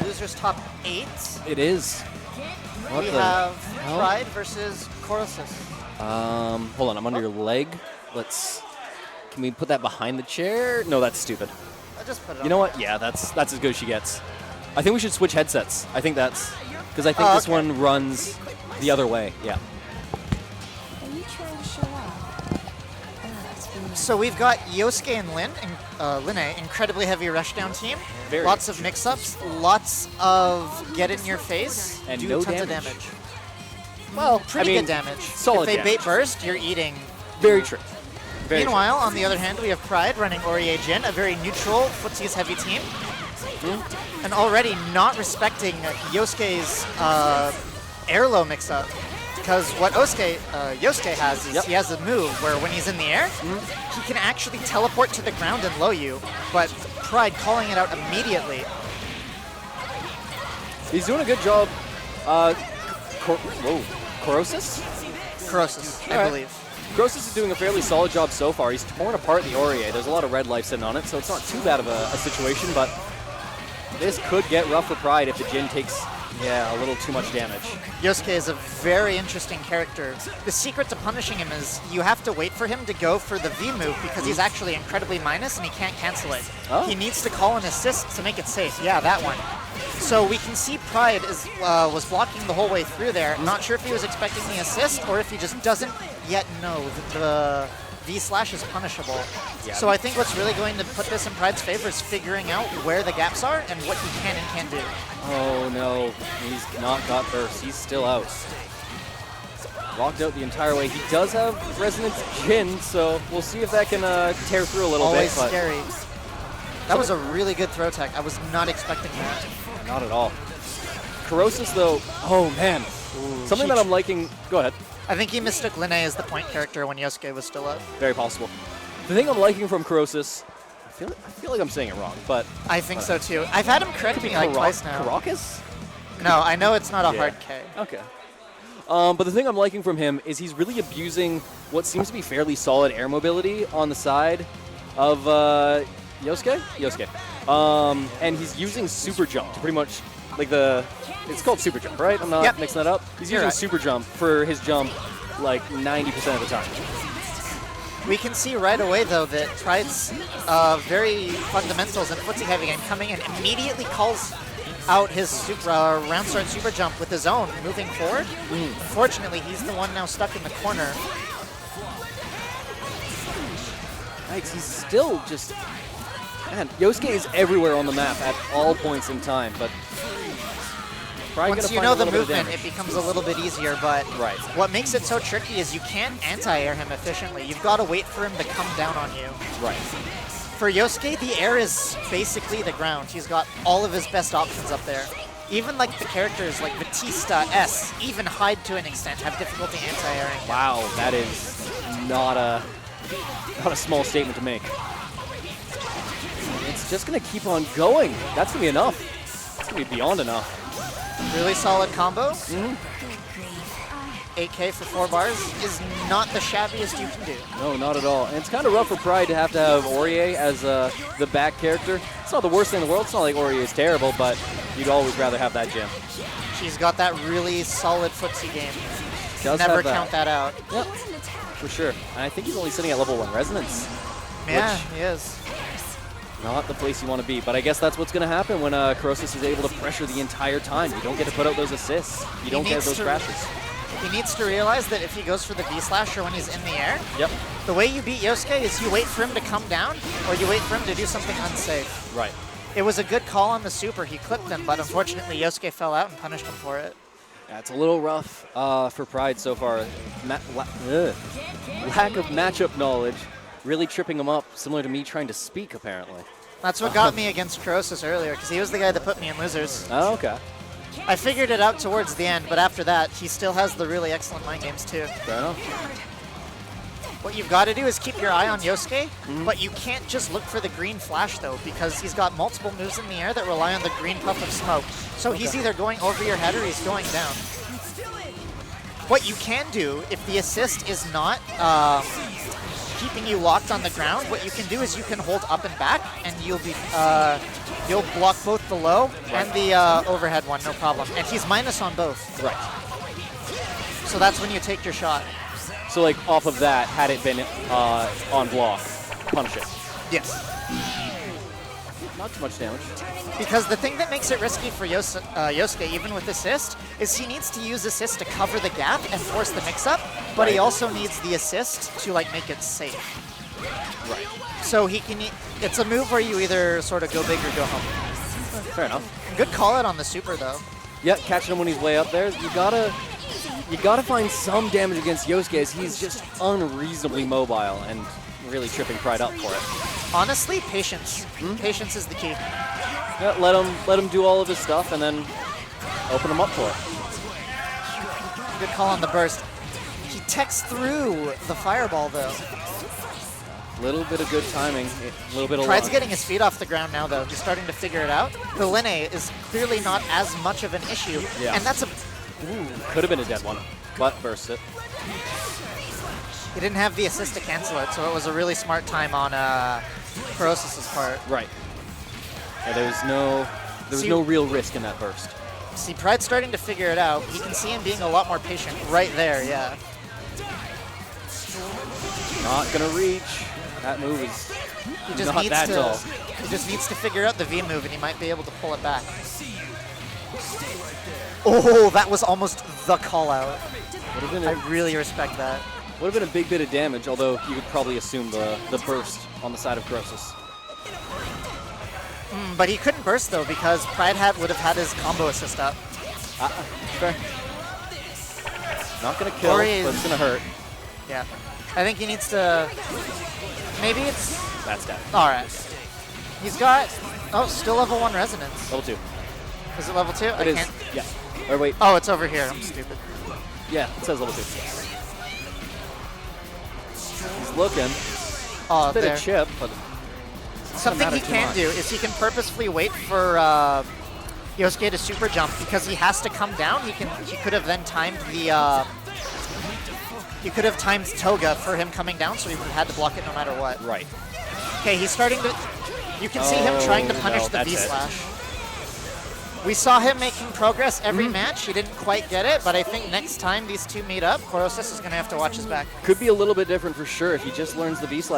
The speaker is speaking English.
losers top 8. It is. What We the have hell? Pryde versus Corocis. Hold on, I'm under your leg. Can we put that behind the chair? No, that's stupid. I just put it on. You know what? Yeah, that's as good as she gets. I think we should switch headsets. I think that's, because I think this okay. one runs the other way. Yeah. Are you trying to show off? So we've got Yosuke and Linne, incredibly heavy rushdown team. Very. Lots of mix-ups, lots of get in your face, And do no tons of damage. damage. Well, pretty good damage. solid If they damage. bait burst, you're eating. Very true. Very true. Meanwhile, on the other hand, we have Pryde running Aurier Jin, a very neutral Footsie's heavy team. And already not respecting Yosuke's airlow mix-up. Because what Yosuke has is he has a move where when he's in the air, he can actually teleport to the ground and low you, but Pryde calling it out immediately. He's doing a good job. Corocis? Corocis, I Alright. believe. Corocis is doing a fairly solid job so far. He's torn apart the Aurier. There's a lot of red life sitting on it, so it's not too bad of a situation, but this could get rough for Pryde if the Jin takes, a little too much damage. Yosuke is a very interesting character. The secret to punishing him is you have to wait for him to go for the V move because he's actually incredibly minus and he can't cancel it. Oh. He needs to call an assist to make it safe. Yeah, that one. So we can see Pryde was blocking the whole way through there. Not sure if he was expecting the assist or if he just doesn't yet know that the V-slash is punishable. Yeah. So I think what's really going to put this in Pryde's favor is figuring out where the gaps are and what he can and can't do. Oh no, he's not got burst. He's still out. Rocked out the entire way. He does have Resonance Jin, so we'll see if that can tear through a little Always bit. But scary. That was a really good throw tech. I was not expecting that. not at all. Corocis, though, oh man. Something that I'm liking. Go ahead. I think he mistook Linne as the point character when Yosuke was still up. Very possible. The thing I'm liking from Corocis, I feel like I'm saying it wrong, but I think so too. I've had him correct me like twice now. Corocis? No, I know it's not a Yeah. hard K. Okay. But the thing I'm liking from him is he's really abusing what seems to be fairly solid air mobility on the side of Yosuke? Yosuke. And he's using super jump to pretty much, like it's called super jump, right? I'm not mixing that up. He's using super jump for his jump like 90% of the time. We can see right away though that Pryde's very fundamentals and footsie heavy game coming in immediately calls out his round start super jump with his own moving forward. Unfortunately, he's the one now stuck in the corner. Yikes, he's still just... Man, Yosuke is everywhere on the map at all points in time, but... Once you know the movement, it becomes a little bit easier, but what makes it so tricky is you can't anti-air him efficiently. You've got to wait for him to come down on you. Right. For Yosuke, the air is basically the ground. He's got all of his best options up there. Even like the characters like Batista, S, even Hyde to an extent, have difficulty anti-airing. Wow, that is not a small statement to make. It's just going to keep on going. That's going to be enough. That's going to be beyond enough. Really solid combo. 8K for 4 bars is not the shabbiest you can do. No, not at all. And it's kind of rough for Pryde to have Aurier as the back character. It's not the worst thing in the world. It's not like Aurier is terrible, but you'd always rather have that gem. She's got that really solid footsie game. Does Never have that. count that out. Yep, for sure. And I think he's only sitting at level 1 Resonance. Yeah, he is. Not the place you want to be, but I guess that's what's going to happen when Corocis is able to pressure the entire time. You don't get to put out those assists. You don't get those crashes. He needs to realize that if he goes for the V-slasher when he's in the air, the way you beat Yosuke is you wait for him to come down or you wait for him to do something unsafe. Right. It was a good call on the super. He clipped him, but unfortunately Yosuke fell out and punished him for it. Yeah, it's a little rough for Pryde so far. Lack of matchup knowledge really tripping him up, similar to me trying to speak, apparently. That's what got me against Corocis earlier, because he was the guy that put me in losers. Oh, okay. I figured it out towards the end, but after that, he still has the really excellent mind games too. Fair enough. What you've got to do is keep your eye on Yosuke, but you can't just look for the green flash though, because he's got multiple moves in the air that rely on the green puff of smoke. So he's either going over your head or he's going down. What you can do, if the assist is not keeping you locked on the ground, what you can do is you can hold up and back, and you'll be you'll block both the low and the overhead one, no problem. And he's minus on both. Right. So that's when you take your shot. So like off of that, had it been on block, punish it. Yes. Not too much damage. Because the thing that makes it risky for Yosuke, even with assist, is he needs to use assist to cover the gap and force the mix-up, but he also needs the assist to like make it safe. Right. So he can. It's a move where you either sort of go big or go home. Fair enough. Good call out on the super though. Yeah, catching him when he's way up there. You gotta find some damage against Yosuke, as he's just unreasonably mobile and really tripping Pryde up for it. Honestly, patience. Patience is the key. Yeah, let him do all of his stuff and then open him up for it. Good call on the burst. He techs through the fireball though. Little bit of good timing, a little bit of Pryde's luck. getting his feet off the ground now though. He's starting to figure it out. The Linne is clearly not as much of an issue. Yeah. And that's a... Could have been a dead one, but burst it. He didn't have the assist to cancel it, so it was a really smart time on Corocis' part. Right. Yeah, there was no real risk in that burst. See, Pryde's starting to figure it out. You can see him being a lot more patient right there, yeah. Not gonna reach. That move is He just not needs that to. tall. He just needs to figure out the V move, and he might be able to pull it back. Oh, that was almost the call out. Would have been I a, really respect that. would have been a big bit of damage, although you could probably assume the burst on the side of Corocis. But he couldn't burst though because Pryde would have had his combo assist up. Fair. Not gonna kill, Or but he's- it's gonna hurt. Yeah, I think he needs to. Maybe it's That's dead. all right. He's got still level 1 resonance. Level 2. Is it level 2? I It is. can't. Yeah. Or wait. Oh, it's over here. I'm stupid. Yeah, it says level 2. He's looking. Oh, Bit there. of chip, but Something matter he too can much. do is he can purposefully wait for Yosuke to super jump because he has to come down. He could have then timed the he could have timed Toga for him coming down, so he would have had to block it no matter what. right. Okay, he's starting to. You can see him trying to punish no, the that's V it. slash. We saw him making progress every match. He didn't quite get it, but I think next time these two meet up, Corocis is going to have to watch his back. Could be a little bit different for sure if he just learns the V slash.